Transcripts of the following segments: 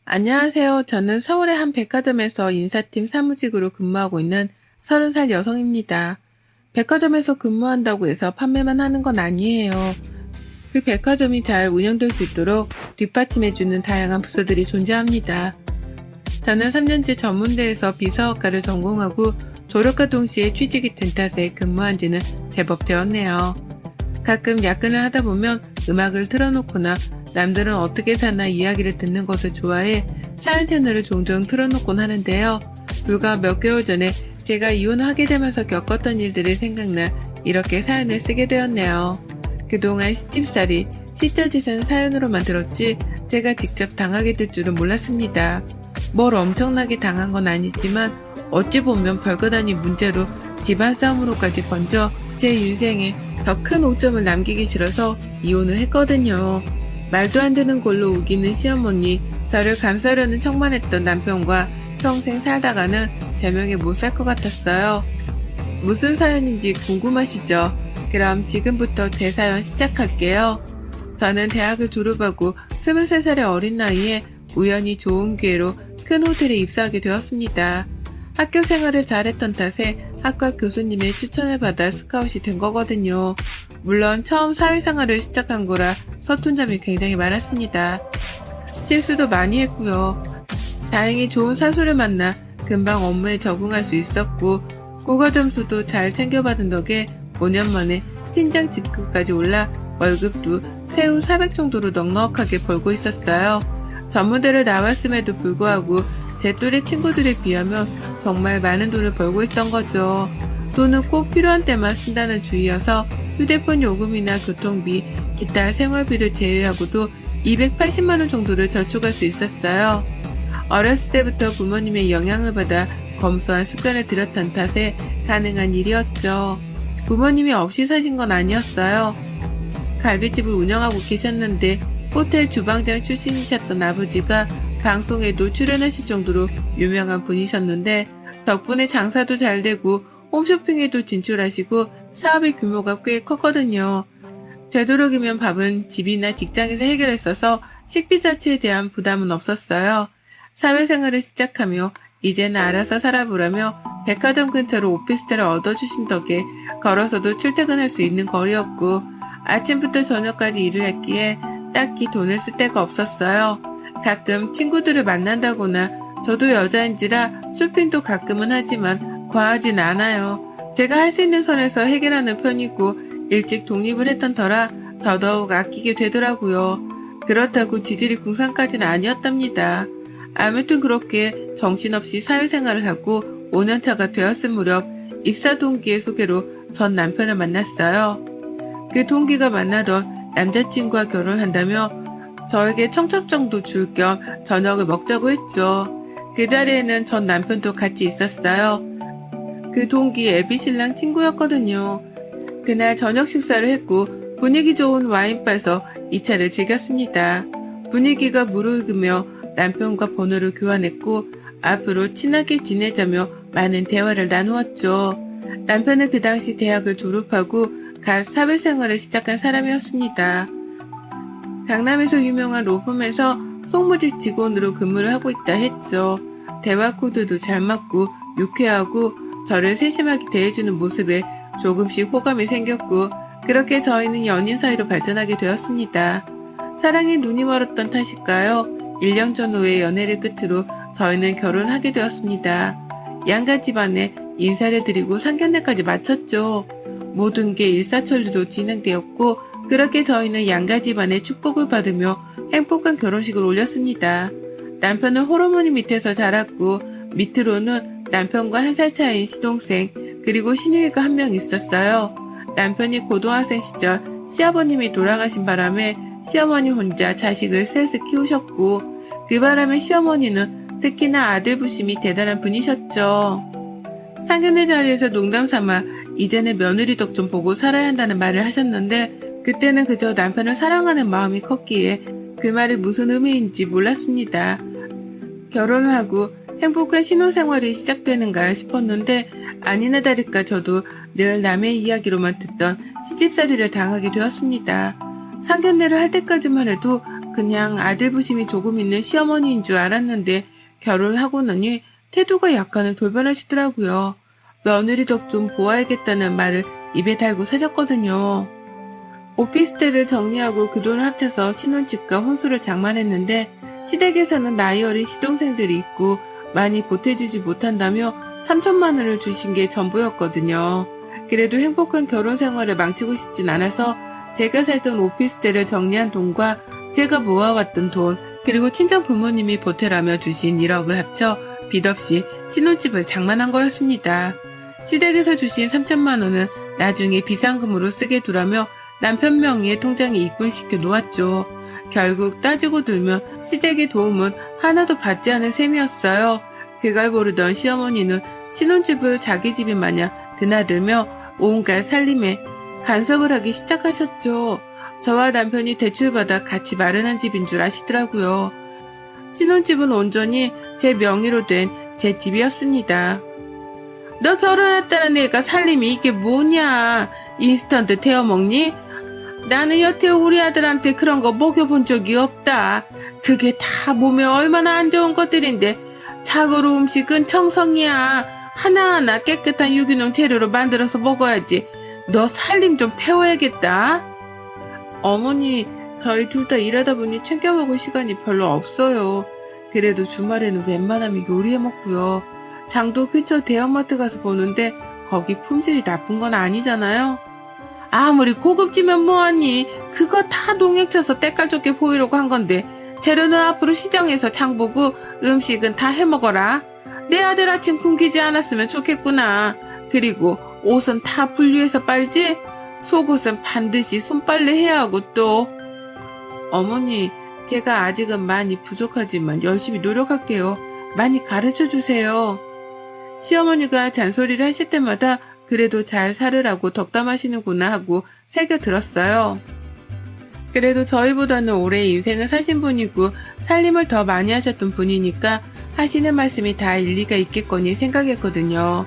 안녕하세요. 저는 서울의 한 백화점에서 인사팀 사무직으로 근무하고 있는 30살 여성입니다. 백화점에서 근무한다고 해서 판매만 하는 건 아니에요. 그 백화점이 잘 운영될 수 있도록 뒷받침해주는 다양한 부서들이 존재합니다. 저는 3년째 전문대에서 비서학과를 전공하고 졸업과 동시에 취직이 된 탓에 근무한 지는 제법 되었네요. 가끔 야근을 하다 보면 음악을 틀어놓거나 남들은 어떻게 사나 이야기를 듣는 것을 좋아해 사연 채널을 종종 틀어놓곤 하는데요. 불과 몇 개월 전에 제가 이혼을 하게 되면서 겪었던 일들이 생각나 이렇게 사연을 쓰게 되었네요. 그동안 시집살이, 시처짓은 사연으로만 들었지 제가 직접 당하게 될 줄은 몰랐습니다. 뭘 엄청나게 당한 건 아니지만 어찌 보면 별것 아닌 문제로 집안 싸움으로까지 번져 제 인생에 더 큰 오점을 남기기 싫어서 이혼을 했거든요. 말도 안 되는 걸로 우기는 시어머니, 저를 감싸려는 척만 했던 남편과 평생 살다가는 제명에 못 살 것 같았어요. 무슨 사연인지 궁금하시죠? 그럼 지금부터 제 사연 시작할게요. 저는 대학을 졸업하고 23살의 어린 나이에 우연히 좋은 기회로 큰 호텔에 입사하게 되었습니다. 학교 생활을 잘했던 탓에 학과 교수님의 추천을 받아 스카웃이 된 거거든요. 물론 처음 사회생활을 시작한 거라 서툰 점이 굉장히 많았습니다. 실수도 많이 했고요. 다행히 좋은 사수를 만나 금방 업무에 적응할 수 있었고 국어 점수도 잘 챙겨받은 덕에 5년 만에 팀장 직급까지 올라 월급도 세후 400 정도로 넉넉하게 벌고 있었어요. 전문대를 나왔음에도 불구하고 제 또래 친구들에 비하면 정말 많은 돈을 벌고 있던 거죠. 돈은 꼭 필요한 때만 쓴다는 주의여서 휴대폰 요금이나 교통비, 기타 생활비를 제외하고도 280만원 정도를 저축할 수 있었어요. 어렸을 때부터 부모님의 영향을 받아 검소한 습관을 들였던 탓에 가능한 일이었죠. 부모님이 없이 사신 건 아니었어요. 갈비집을 운영하고 계셨는데 호텔 주방장 출신이셨던 아버지가 방송에도 출연하실 정도로 유명한 분이셨는데 덕분에 장사도 잘 되고 홈쇼핑에도 진출하시고 사업의 규모가 꽤 컸거든요. 되도록이면 밥은 집이나 직장에서 해결했어서 식비 자체에 대한 부담은 없었어요. 사회생활을 시작하며 이제는 알아서 살아보라며 백화점 근처로 오피스텔을 얻어주신 덕에 걸어서도 출퇴근할 수 있는 거리였고 아침부터 저녁까지 일을 했기에 딱히 돈을 쓸 데가 없었어요. 가끔 친구들을 만난다거나 저도 여자인지라 쇼핑도 가끔은 하지만 과하진 않아요. 제가 할 수 있는 선에서 해결하는 편이고 일찍 독립을 했던 터라 더더욱 아끼게 되더라고요. 그렇다고 지질이 궁상까지는 아니었답니다. 아무튼 그렇게 정신없이 사회생활을 하고 5년차가 되었을 무렵 입사 동기의 소개로 전 남편을 만났어요. 그 동기가 만나던 남자친구와 결혼한다며 저에게 청첩 정도 줄 겸 저녁을 먹자고 했죠. 그 자리에는 전 남편도 같이 있었어요. 그 동기 애비신랑 친구였거든요. 그날 저녁 식사를 했고 분위기 좋은 와인바에서 2차를 즐겼습니다. 분위기가 무르익으며 남편과 번호를 교환했고 앞으로 친하게 지내자며 많은 대화를 나누었죠. 남편은 그 당시 대학을 졸업하고 갓 사회생활을 시작한 사람이었습니다. 강남에서 유명한 로펌에서 송무직 직원으로 근무를 하고 있다 했죠. 대화 코드도 잘 맞고 유쾌하고 저를 세심하게 대해주는 모습에 조금씩 호감이 생겼고 그렇게 저희는 연인 사이로 발전하게 되었습니다. 사랑에 눈이 멀었던 탓일까요? 1년 전후의 연애를 끝으로 저희는 결혼하게 되었습니다. 양가 집안에 인사를 드리고 상견례까지 마쳤죠. 모든 게 일사천리로 진행되었고 그렇게 저희는 양가 집안의 축복을 받으며 행복한 결혼식을 올렸습니다. 남편은 호르몬이 밑에서 자랐고 밑으로는 남편과 1살 차이인 시동생 그리고 시누이가 한 명 있었어요. 남편이 고등학생 시절 시아버님이 돌아가신 바람에 시어머니 혼자 자식을 셋을 키우셨고 그 바람에 시어머니는 특히나 아들 부심이 대단한 분이셨죠. 상견례 자리에서 농담삼아 이제는 며느리 덕 좀 보고 살아야 한다는 말을 하셨는데 그때는 그저 남편을 사랑하는 마음이 컸기에 그 말이 무슨 의미인지 몰랐습니다. 결혼을 하고 행복한 신혼생활이 시작되는가 싶었는데 아니나 다를까 저도 늘 남의 이야기로만 듣던 시집살이를 당하게 되었습니다. 상견례를 할 때까지만 해도 그냥 아들 부심이 조금 있는 시어머니인 줄 알았는데 결혼하고 나니 태도가 약간은 돌변하시더라고요. 며느리 덕 좀 보아야겠다는 말을 입에 달고 사셨거든요. 오피스텔을 정리하고 그 돈을 합쳐서 신혼집과 혼수를 장만했는데 시댁에서는 나이 어린 시동생들이 있고 많이 보태주지 못한다며 3천만 원을 주신 게 전부였거든요. 그래도 행복한 결혼 생활을 망치고 싶진 않아서 제가 살던 오피스텔을 정리한 돈과 제가 모아왔던 돈 그리고 친정 부모님이 보태라며 주신 1억을 합쳐 빚 없이 신혼집을 장만한 거였습니다. 시댁에서 주신 3천만 원은 나중에 비상금으로 쓰게 두라며 남편 명의의 통장에 입금시켜 놓았죠. 결국 따지고 들면 시댁의 도움은 하나도 받지 않은 셈이었어요. 그걸 모르던 시어머니는 신혼집을 자기 집인 마냥 드나들며 온갖 살림에 간섭을 하기 시작하셨죠. 저와 남편이 대출받아 같이 마련한 집인 줄 아시더라고요. 신혼집은 온전히 제 명의로 된 제 집이었습니다. 너 결혼했다는 애가 살림이 이게 뭐냐? 인스턴트 태워 먹니? 나는 여태 우리 아들한테 그런 거 먹여본 적이 없다. 그게 다 몸에 얼마나 안 좋은 것들인데 자고로 음식은 정성이야. 하나하나 깨끗한 유기농 재료로 만들어서 먹어야지. 너 살림 좀 배워야겠다. 어머니, 저희 둘 다 일하다 보니 챙겨 먹을 시간이 별로 없어요. 그래도 주말에는 웬만하면 요리해 먹고요. 장도 근처 대형마트 가서 보는데 거기 품질이 나쁜 건 아니잖아요. 아무리 고급지면 뭐하니? 그거 다 농약 쳐서 때깔 좋게 보이려고 한 건데 재료는 앞으로 시장에서 장 보고 음식은 다 해먹어라. 내 아들 아침 굶기지 않았으면 좋겠구나. 그리고 옷은 다 분리해서 빨지? 속옷은 반드시 손빨래 해야 하고 또. 어머니, 제가 아직은 많이 부족하지만 열심히 노력할게요. 많이 가르쳐 주세요. 시어머니가 잔소리를 하실 때마다 그래도 잘 살으라고 덕담하시는구나 하고 새겨 들었어요. 그래도 저희보다는 오래 인생을 사신 분이고 살림을 더 많이 하셨던 분이니까 하시는 말씀이 다 일리가 있겠거니 생각했거든요.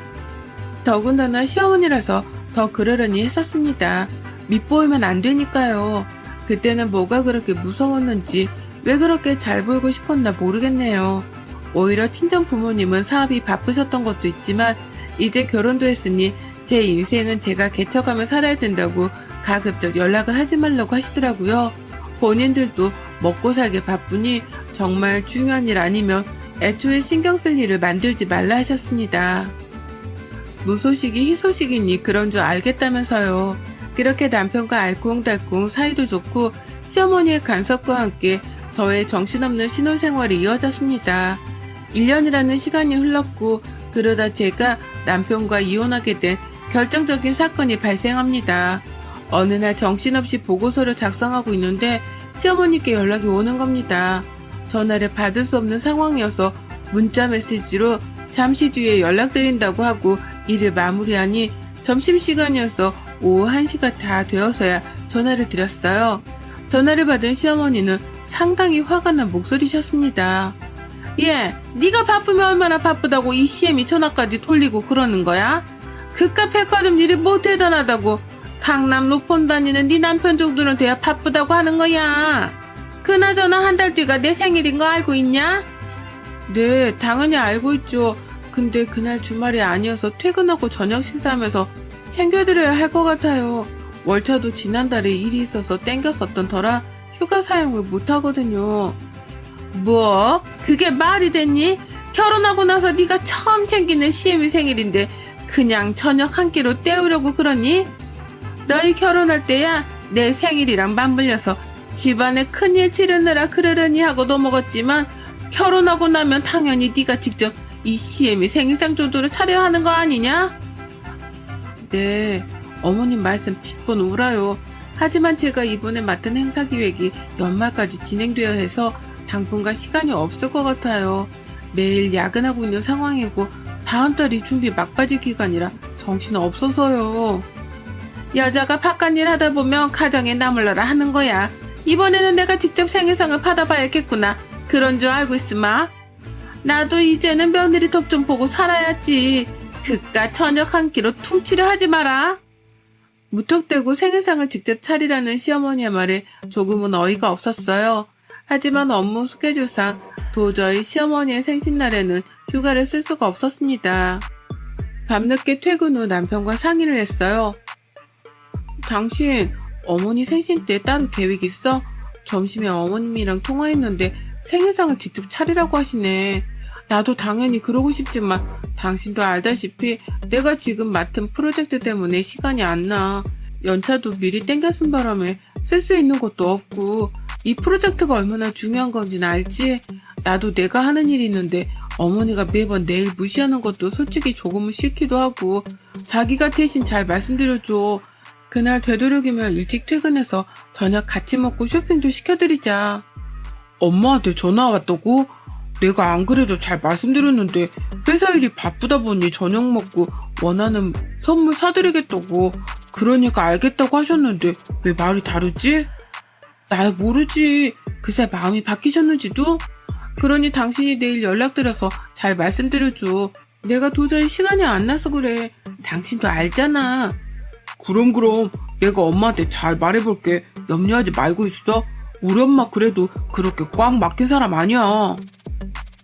더군다나 시어머니라서 더 그러려니 했었습니다. 밉보이면 안 되니까요. 그때는 뭐가 그렇게 무서웠는지 왜 그렇게 잘 보이고 싶었나 모르겠네요. 오히려 친정 부모님은 사업이 바쁘셨던 것도 있지만 이제 결혼도 했으니 제 인생은 제가 개척하며 살아야 된다고 가급적 연락을 하지 말라고 하시더라고요. 본인들도 먹고 살기 바쁘니 정말 중요한 일 아니면 애초에 신경 쓸 일을 만들지 말라 하셨습니다. 무소식이 희소식이니 그런 줄 알겠다면서요. 그렇게 남편과 알콩달콩 사이도 좋고 시어머니의 간섭과 함께 저의 정신없는 신혼생활이 이어졌습니다. 1년이라는 시간이 흘렀고 그러다 제가 남편과 이혼하게 된 결정적인 사건이 발생합니다. 어느 날 정신없이 보고서를 작성하고 있는데 시어머니께 연락이 오는 겁니다. 전화를 받을 수 없는 상황이어서 문자 메시지로 잠시 뒤에 연락드린다고 하고 일을 마무리하니 점심시간이어서 오후 1시가 다 되어서야 전화를 드렸어요. 전화를 받은 시어머니는 상당히 화가 난 목소리셨습니다. 예, 네가 바쁘면 얼마나 바쁘다고 이 CM이 전화까지 돌리고 그러는 거야? 그깟 백화점 일이 뭐 대단하다고. 강남 로폰 다니는 네 남편 정도는 돼야 바쁘다고 하는 거야. 그나저나 한 달 뒤가 내 생일인 거 알고 있냐? 네, 당연히 알고 있죠. 근데 그날 주말이 아니어서 퇴근하고 저녁 식사하면서 챙겨드려야 할 것 같아요. 월차도 지난달에 일이 있어서 땡겼었던 터라 휴가 사용을 못하거든요. 뭐? 그게 말이 됐니? 결혼하고 나서 네가 처음 챙기는 시엠이 생일인데 그냥 저녁 한 끼로 때우려고 그러니? 너희 결혼할 때야 내 생일이랑 맞물려서 집안에 큰일 치르느라 그러려니 하고 넘어갔지만 결혼하고 나면 당연히 네가 직접 이 시엠이 생일상 정도를 차려야 하는 거 아니냐? 네, 어머님 말씀 100번 옳아요. 하지만 제가 이번에 맡은 행사 기획이 연말까지 진행되어야 해서 당분간 시간이 없을 것 같아요. 매일 야근하고 있는 상황이고 다음 달이 준비 막바지 기간이라 정신 없어서요. 여자가 바깥일 하다 보면 가정에 나몰라라 하는 거야. 이번에는 내가 직접 생일상을 받아봐야겠구나. 그런 줄 알고 있으마. 나도 이제는 며느리 덕 좀 보고 살아야지. 그깟 저녁 한 끼로 퉁치려 하지 마라. 무턱대고 생일상을 직접 차리라는 시어머니의 말에 조금은 어이가 없었어요. 하지만 업무 스케줄상 도저히 시어머니의 생신날에는 휴가를 쓸 수가 없었습니다. 밤늦게 퇴근 후 남편과 상의를 했어요. 당신 어머니 생신 때 따로 계획 있어? 점심에 어머님이랑 통화했는데 생일상을 직접 차리라고 하시네. 나도 당연히 그러고 싶지만 당신도 알다시피 내가 지금 맡은 프로젝트 때문에 시간이 안 나. 연차도 미리 땡겨 쓴 바람에 쓸 수 있는 것도 없고 이 프로젝트가 얼마나 중요한 건지는 알지? 나도 내가 하는 일이 있는데 어머니가 매번 내 일 무시하는 것도 솔직히 조금은 싫기도 하고 자기가 대신 잘 말씀드려줘. 그날 되도록이면 일찍 퇴근해서 저녁 같이 먹고 쇼핑도 시켜드리자. 엄마한테 전화 왔다고? 내가 안 그래도 잘 말씀드렸는데 회사 일이 바쁘다 보니 저녁 먹고 원하는 선물 사드리겠다고. 그러니까 알겠다고 하셨는데 왜 말이 다르지? 나 모르지. 그새 마음이 바뀌셨는지도? 그러니 당신이 내일 연락드려서 잘 말씀드려줘. 내가 도저히 시간이 안 나서 그래. 당신도 알잖아. 그럼 내가 엄마한테 잘 말해볼게. 염려하지 말고 있어. 우리 엄마 그래도 그렇게 꽉 막힌 사람 아니야.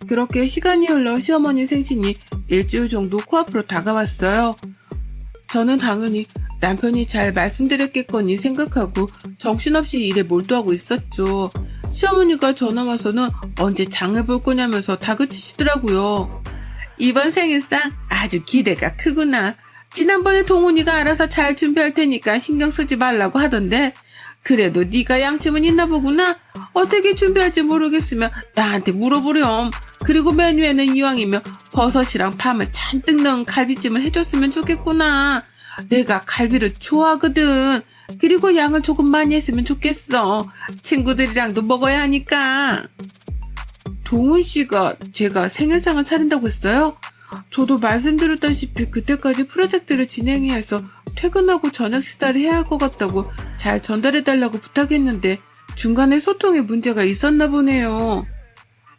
그렇게 시간이 흘러 시어머니 생신이 일주일 정도 코앞으로 다가왔어요. 저는 당연히 남편이 잘 말씀드렸겠거니 생각하고 정신없이 일에 몰두하고 있었죠. 시어머니가 전화 와서는 언제 장을 볼 거냐면서 다그치시더라고요. 이번 생일상 아주 기대가 크구나. 지난번에 동훈이가 알아서 잘 준비할 테니까 신경 쓰지 말라고 하던데 그래도 네가 양심은 있나 보구나. 어떻게 준비할지 모르겠으면 나한테 물어보렴. 그리고 메뉴에는 이왕이면 버섯이랑 밤을 잔뜩 넣은 갈비찜을 해줬으면 좋겠구나. 내가 갈비를 좋아하거든. 그리고 양을 조금 많이 했으면 좋겠어. 친구들이랑도 먹어야 하니까. 동훈 씨가 제가 생일상을 차린다고 했어요? 저도 말씀드렸다시피 그때까지 프로젝트를 진행해야 해서 퇴근하고 저녁 식사를 해야 할 것 같다고 잘 전달해달라고 부탁했는데 중간에 소통에 문제가 있었나 보네요.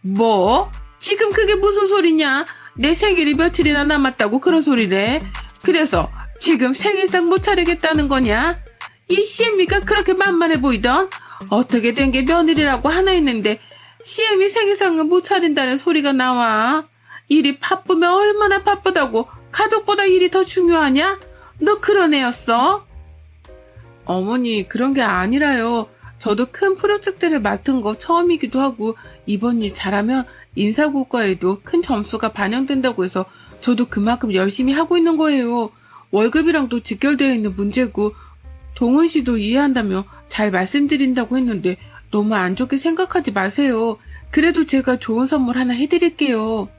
뭐? 지금 그게 무슨 소리냐? 내 생일이 며칠이나 남았다고 그런 소리래. 그래서 지금 생일상 못 차리겠다는 거냐? 이 CM이가 그렇게 만만해 보이던? 어떻게 된 게 며느리라고 하나 있는데 CM이 생일상은 못 차린다는 소리가 나와. 일이 바쁘면 얼마나 바쁘다고 가족보다 일이 더 중요하냐? 너 그런 애였어? 어머니 그런 게 아니라요. 저도 큰 프로젝트를 맡은 거 처음이기도 하고 이번 일 잘하면 인사고과에도 큰 점수가 반영된다고 해서 저도 그만큼 열심히 하고 있는 거예요. 월급이랑도 직결되어 있는 문제고 동훈 씨도 이해한다며 잘 말씀드린다고 했는데 너무 안 좋게 생각하지 마세요. 그래도 제가 좋은 선물 하나 해드릴게요.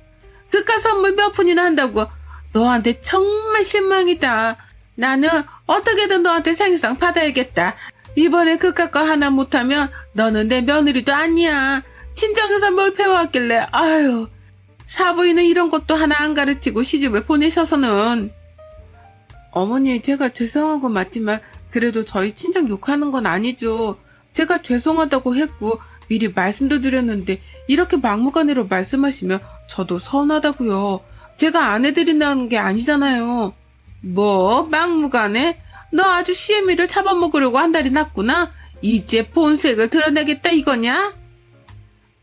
그깟 선물 몇 푼이나 한다고? 너한테 정말 실망이다. 나는 어떻게든 너한테 생일상 받아야겠다. 이번에 그깟 거 하나 못하면 너는 내 며느리도 아니야. 친정에서 뭘 배워왔길래 아유 사부인은 이런 것도 하나 안 가르치고 시집을 보내셔서는. 어머니 제가 죄송한 건 맞지만 그래도 저희 친정 욕하는 건 아니죠. 제가 죄송하다고 했고 미리 말씀도 드렸는데 이렇게 막무가내로 말씀하시면 저도 서운하다고요. 제가 안 해드린다는 게 아니잖아요. 뭐 막무가내? 너 아주 시애미를 잡아먹으려고 한 달이 났구나. 이제 본색을 드러내겠다 이거냐?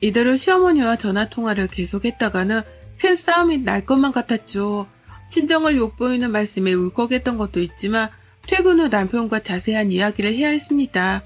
이대로 시어머니와 전화통화를 계속했다가는 큰 싸움이 날 것만 같았죠. 친정을 욕보이는 말씀에 울컥했던 것도 있지만 퇴근 후 남편과 자세한 이야기를 해야 했습니다.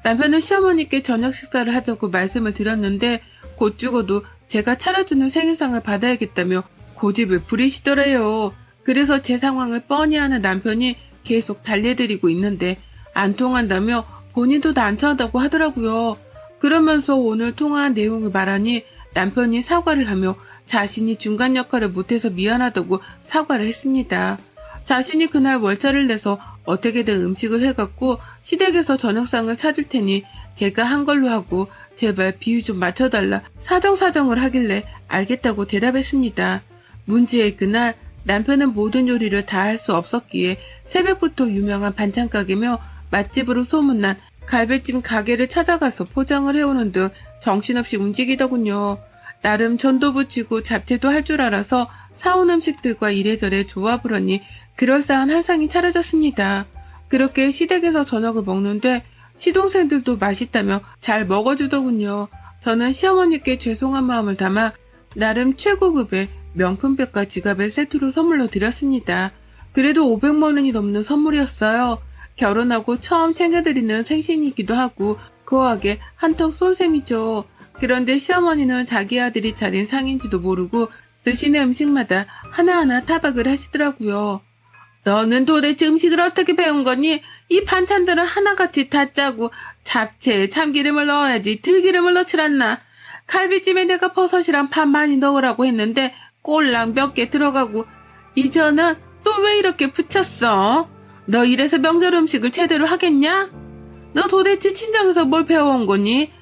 남편은 시어머니께 저녁 식사를 하자고 말씀을 드렸는데 곧 죽어도 제가 차려주는 생일상을 받아야겠다며 고집을 부리시더래요. 그래서 제 상황을 뻔히 아는 남편이 계속 달래드리고 있는데 안 통한다며 본인도 난처하다고 하더라고요. 그러면서 오늘 통화한 내용을 말하니 남편이 사과를 하며 자신이 중간 역할을 못해서 미안하다고 사과를 했습니다. 자신이 그날 월차를 내서 어떻게든 음식을 해갖고 시댁에서 저녁상을 차릴 테니 제가 한 걸로 하고 제발 비유 좀 맞춰달라 사정사정을 하길래 알겠다고 대답했습니다. 문제의 그날 남편은 모든 요리를 다 할 수 없었기에 새벽부터 유명한 반찬가게며 맛집으로 소문난 갈비찜 가게를 찾아가서 포장을 해오는 등 정신없이 움직이더군요. 나름 전도 붙이고 잡채도 할 줄 알아서 사온 음식들과 이래저래 조합을 하니 그럴싸한 한 상이 차려졌습니다. 그렇게 시댁에서 저녁을 먹는데 시동생들도 맛있다며 잘 먹어주더군요. 저는 시어머니께 죄송한 마음을 담아 나름 최고급의 명품백과 지갑을 세트로 선물로 드렸습니다. 그래도 500만 원이 넘는 선물이었어요. 결혼하고 처음 챙겨드리는 생신이기도 하고 거하게 한턱 쏜 셈이죠. 그런데 시어머니는 자기 아들이 차린 상인지도 모르고 드시는 음식마다 하나하나 타박을 하시더라고요. 너는 도대체 음식을 어떻게 배운 거니? 이 반찬들은 하나같이 다 짜고 잡채에 참기름을 넣어야지 들기름을 넣질 않나? 갈비찜에 내가 버섯이랑 파 많이 넣으라고 했는데 꼴랑 몇 개 들어가고 이제는 또 왜 이렇게 붙였어? 너 이래서 명절 음식을 제대로 하겠냐? 너 도대체 친정에서 뭘 배워온 거니?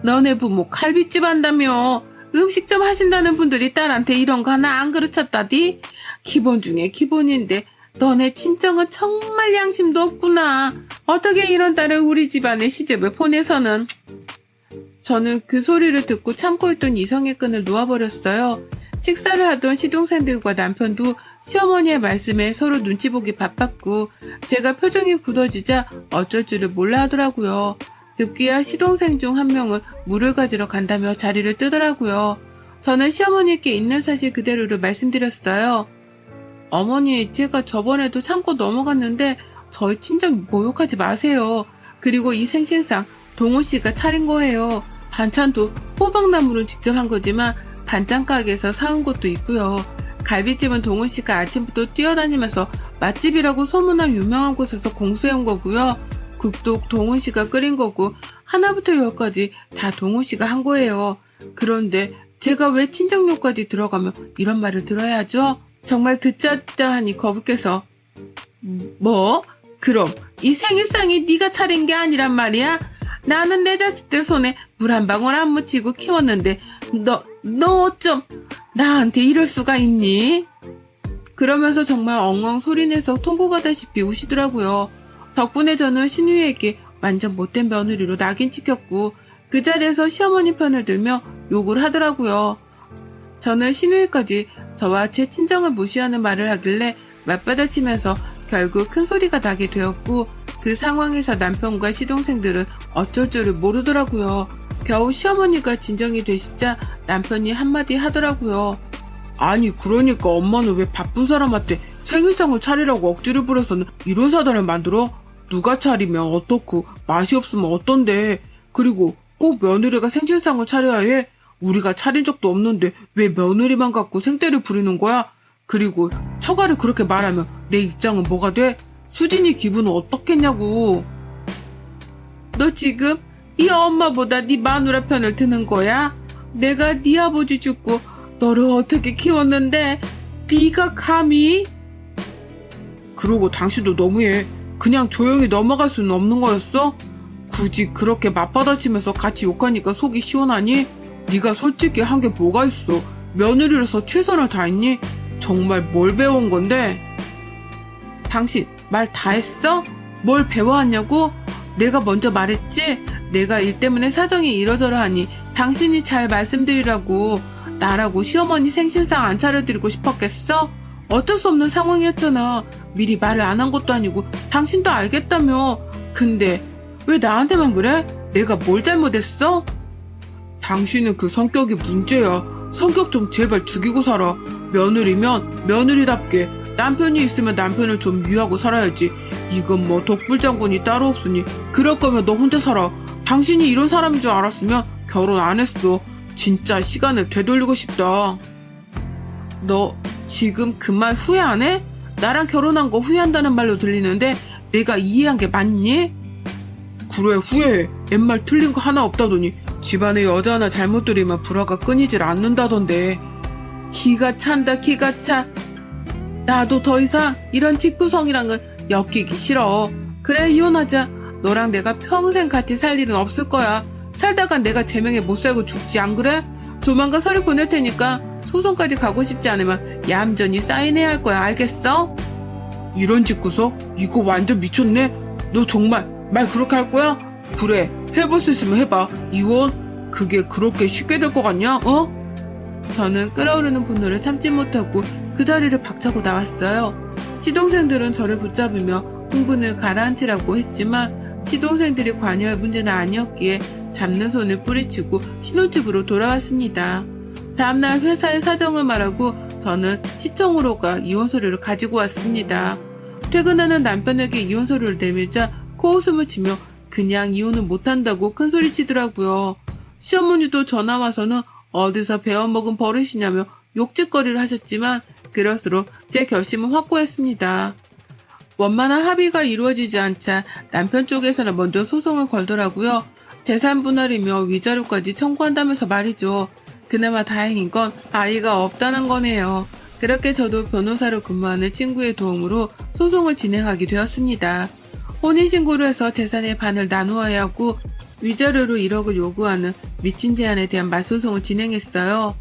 너네 부모 갈비찜 한다며 음식점 하신다는 분들이 딸한테 이런 거 하나 안 가르쳤다디? 기본 중에 기본인데 너네 친정은 정말 양심도 없구나. 어떻게 이런 딸을 우리 집안에 시집을 보내서는. 저는 그 소리를 듣고 참고 있던 이성의 끈을 놓아버렸어요. 식사를 하던 시동생들과 남편도 시어머니의 말씀에 서로 눈치 보기 바빴고 제가 표정이 굳어지자 어쩔 줄을 몰라 하더라고요. 급기야 시동생 중 한 명은 물을 가지러 간다며 자리를 뜨더라고요. 저는 시어머니께 있는 사실 그대로를 말씀드렸어요. 어머니, 제가 저번에도 참고 넘어갔는데 저희 친정 모욕하지 마세요. 그리고 이 생신상 동훈 씨가 차린 거예요. 반찬도 호박나물은 직접 한 거지만 반찬 가게에서 사온 것도 있고요. 갈비찜은 동훈 씨가 아침부터 뛰어다니면서 맛집이라고 소문난 유명한 곳에서 공수해온 거고요. 국도 동훈 씨가 끓인 거고 하나부터 열까지 다 동훈 씨가 한 거예요. 그런데 제가 왜 친정용까지 들어가며 이런 말을 들어야죠? 정말 듣자 하니 거북해서 뭐? 그럼 이 생일상이 네가 차린 게 아니란 말이야? 나는 내 자식들 손에 물 한 방울 안 묻히고 키웠는데 너 어쩜 나한테 이럴 수가 있니? 그러면서 정말 엉엉 소리내서 통곡하다시피 우시더라고요. 덕분에 저는 신우이에게 완전 못된 며느리로 낙인 찍혔고 그 자리에서 시어머니 편을 들며 욕을 하더라고요. 저는 신우이까지 저와 제 친정을 무시하는 말을 하길래 맞받아치면서 결국 큰 소리가 나게 되었고 그 상황에서 남편과 시동생들은 어쩔 줄을 모르더라고요. 겨우 시어머니가 진정이 되시자 남편이 한마디 하더라고요. 아니 그러니까 엄마는 왜 바쁜 사람한테 생일상을 차리라고 억지를 부려서는 이런 사단을 만들어? 누가 차리면 어떻고 맛이 없으면 어떤데? 그리고 꼭 며느리가 생신상을 차려야 해? 우리가 차린 적도 없는데 왜 며느리만 갖고 생떼를 부리는 거야? 그리고 처가를 그렇게 말하면 내 입장은 뭐가 돼? 수진이 기분은 어떻겠냐고. 너 지금 이 엄마보다 네 마누라 편을 드는 거야? 내가 네 아버지 죽고 너를 어떻게 키웠는데 네가 감히? 그러고 당신도 너무해. 그냥 조용히 넘어갈 수는 없는 거였어? 굳이 그렇게 맞받아치면서 같이 욕하니까 속이 시원하니? 네가 솔직히 한 게 뭐가 있어? 며느리로서 최선을 다했니? 정말 뭘 배워온 건데? 당신 말 다 했어? 뭘 배워왔냐고? 내가 먼저 말했지? 내가 일 때문에 사정이 이러저러 하니 당신이 잘 말씀드리라고. 나라고 시어머니 생신상 안 차려드리고 싶었겠어? 어쩔 수 없는 상황이었잖아. 미리 말을 안 한 것도 아니고 당신도 알겠다며. 근데 왜 나한테만 그래? 내가 뭘 잘못했어? 당신은 그 성격이 문제야. 성격 좀 제발 죽이고 살아. 며느리면 며느리답게, 남편이 있으면 남편을 좀 위하고 살아야지. 이건 뭐 독불장군이 따로 없으니 그럴 거면 너 혼자 살아. 당신이 이런 사람인 줄 알았으면 결혼 안 했어. 진짜 시간을 되돌리고 싶다. 너 지금 그 말 후회 안 해? 나랑 결혼한 거 후회한다는 말로 들리는데 내가 이해한 게 맞니? 그래 후회해. 옛말 틀린 거 하나 없다더니 집안에 여자 하나 잘못 들이면 불화가 끊이질 않는다던데. 기가 찬다 기가 차. 나도 더 이상 이런 직구성이랑은 엮이기 싫어. 그래 이혼하자. 너랑 내가 평생 같이 살 일은 없을 거야. 살다가 내가 제명에 못 살고 죽지 안 그래? 조만간 서류 보낼 테니까 소송까지 가고 싶지 않으면 얌전히 사인해야 할 거야. 알겠어? 이런 직구석? 이거 완전 미쳤네. 너 정말 말 그렇게 할 거야? 그래 해볼 수 있으면 해봐. 이혼? 그게 그렇게 쉽게 될 것 같냐? 어? 저는 끓어오르는 분노를 참지 못하고 그 자리를 박차고 나왔어요. 시동생들은 저를 붙잡으며 흥분을 가라앉히라고 했지만 시동생들이 관여할 문제는 아니었기에 잡는 손을 뿌리치고 신혼집으로 돌아왔습니다. 다음날 회사에 사정을 말하고 저는 시청으로 가 이혼서류를 가지고 왔습니다. 퇴근하는 남편에게 이혼서류를 내밀자 코웃음을 치며 그냥 이혼은 못한다고 큰소리치더라고요. 시어머니도 전화 와서는 어디서 배워먹은 버릇이냐며 욕짓거리를 하셨지만 그럴수록 제 결심은 확고했습니다. 원만한 합의가 이루어지지 않자 남편 쪽에서는 먼저 소송을 걸더라고요. 재산 분할이며 위자료까지 청구한다면서 말이죠. 그나마 다행인 건 아이가 없다는 거네요. 그렇게 저도 변호사로 근무하는 친구의 도움으로 소송을 진행하게 되었습니다. 혼인신고를 해서 재산의 반을 나누어야 하고 위자료로 1억을 요구하는 미친 제안에 대한 맞소송을 진행했어요.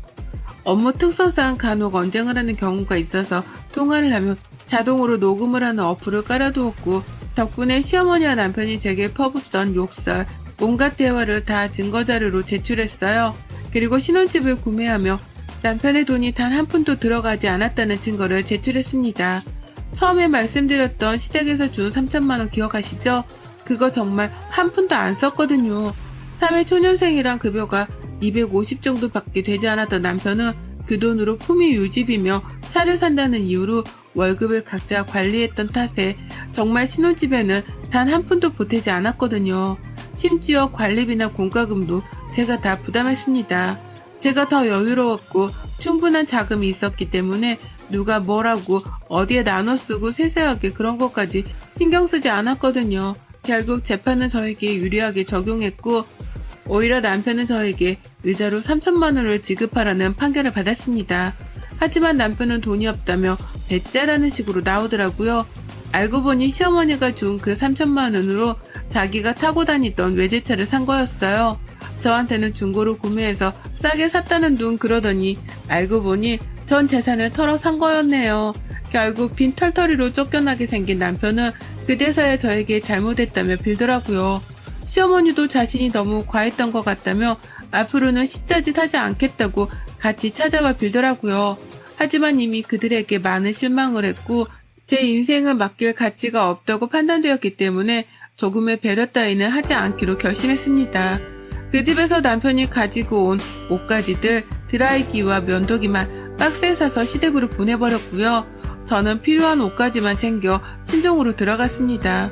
업무 특성상 간혹 언쟁을 하는 경우가 있어서 통화를 하면 자동으로 녹음을 하는 어플을 깔아두었고 덕분에 시어머니와 남편이 제게 퍼붓던 욕설, 온갖 대화를 다 증거자료로 제출했어요. 그리고 신혼집을 구매하며 남편의 돈이 단 한 푼도 들어가지 않았다는 증거를 제출했습니다. 처음에 말씀드렸던 시댁에서 준 3천만 원 기억하시죠? 그거 정말 한 푼도 안 썼거든요. 사회초년생이란 급여가 250 정도밖에 되지 않았던 남편은 그 돈으로 품위 유지비며 차를 산다는 이유로 월급을 각자 관리했던 탓에 정말 신혼집에는 단 한 푼도 보태지 않았거든요. 심지어 관리비나 공과금도 제가 다 부담했습니다. 제가 더 여유로웠고 충분한 자금이 있었기 때문에 누가 뭐라고 어디에 나눠 쓰고 세세하게 그런 것까지 신경 쓰지 않았거든요. 결국 재판은 저에게 유리하게 적용했고 오히려 남편은 저에게 위자료 3천만 원을 지급하라는 판결을 받았습니다. 하지만 남편은 돈이 없다며 배째라는 식으로 나오더라고요. 알고 보니 시어머니가 준 그 3천만 원으로 자기가 타고 다니던 외제차를 산 거였어요. 저한테는 중고로 구매해서 싸게 샀다는 둥 그러더니 알고 보니 전 재산을 털어 산 거였네요. 결국 빈 털터리로 쫓겨나게 생긴 남편은 그제서야 저에게 잘못했다며 빌더라고요. 시어머니도 자신이 너무 과했던 것 같다며 앞으로는 시짜짓 하지 않겠다고 같이 찾아와 빌더라고요. 하지만 이미 그들에게 많은 실망을 했고 제 인생을 맡길 가치가 없다고 판단되었기 때문에 조금의 배려 따위는 하지 않기로 결심했습니다. 그 집에서 남편이 가지고 온 옷가지들, 드라이기와 면도기만 박스에 싸서 시댁으로 보내버렸고요. 저는 필요한 옷가지만 챙겨 친정으로 들어갔습니다.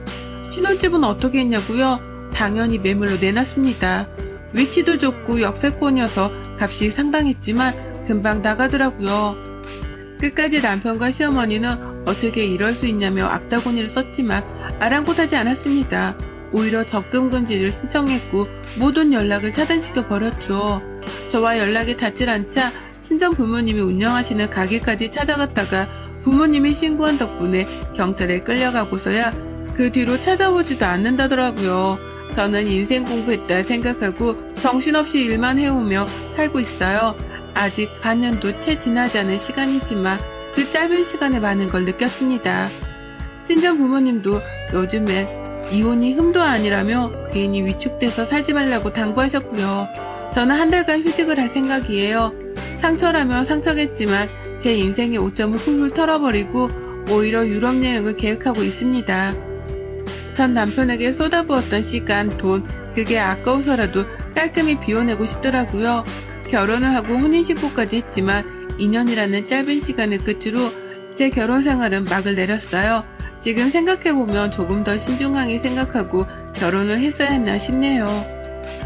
신혼집은 어떻게 했냐고요? 당연히 매물로 내놨습니다. 위치도 좋고 역세권이어서 값이 상당했지만 금방 나가더라고요. 끝까지 남편과 시어머니는 어떻게 이럴 수 있냐며 악다구니를 썼지만 아랑곳하지 않았습니다. 오히려 적금 금지를 신청했고 모든 연락을 차단시켜 버렸죠. 저와 연락이 닿질 않자 친정 부모님이 운영하시는 가게까지 찾아갔다가 부모님이 신고한 덕분에 경찰에 끌려가고서야 그 뒤로 찾아오지도 않는다더라고요. 저는 인생 공부했다 생각하고 정신없이 일만 해오며 살고 있어요. 아직 반년도 채 지나지 않은 시간이지만 그 짧은 시간에 많은 걸 느꼈습니다. 친정 부모님도 요즘엔 이혼이 흠도 아니라며 괜히 위축돼서 살지 말라고 당부하셨고요. 저는 한 달간 휴직을 할 생각이에요. 상처라면 상처겠지만 제 인생의 오점을 훌훌 털어버리고 오히려 유럽 여행을 계획하고 있습니다. 전 남편에게 쏟아부었던 시간, 돈, 그게 아까워서라도 깔끔히 비워내고 싶더라고요. 결혼을 하고 혼인신고까지 했지만 2년이라는 짧은 시간을 끝으로 제 결혼 생활은 막을 내렸어요. 지금 생각해보면 조금 더 신중하게 생각하고 결혼을 했어야 했나 싶네요.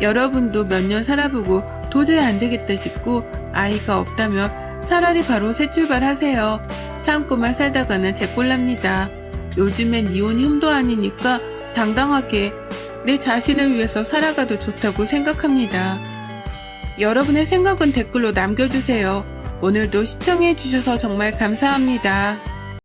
여러분도 몇 년 살아보고 도저히 안 되겠다 싶고 아이가 없다면 차라리 바로 새 출발하세요. 참고만 살다가는 제꼴납니다. 요즘엔 이혼이 흠도 아니니까 당당하게 내 자신을 위해서 살아가도 좋다고 생각합니다. 여러분의 생각은 댓글로 남겨주세요. 오늘도 시청해주셔서 정말 감사합니다.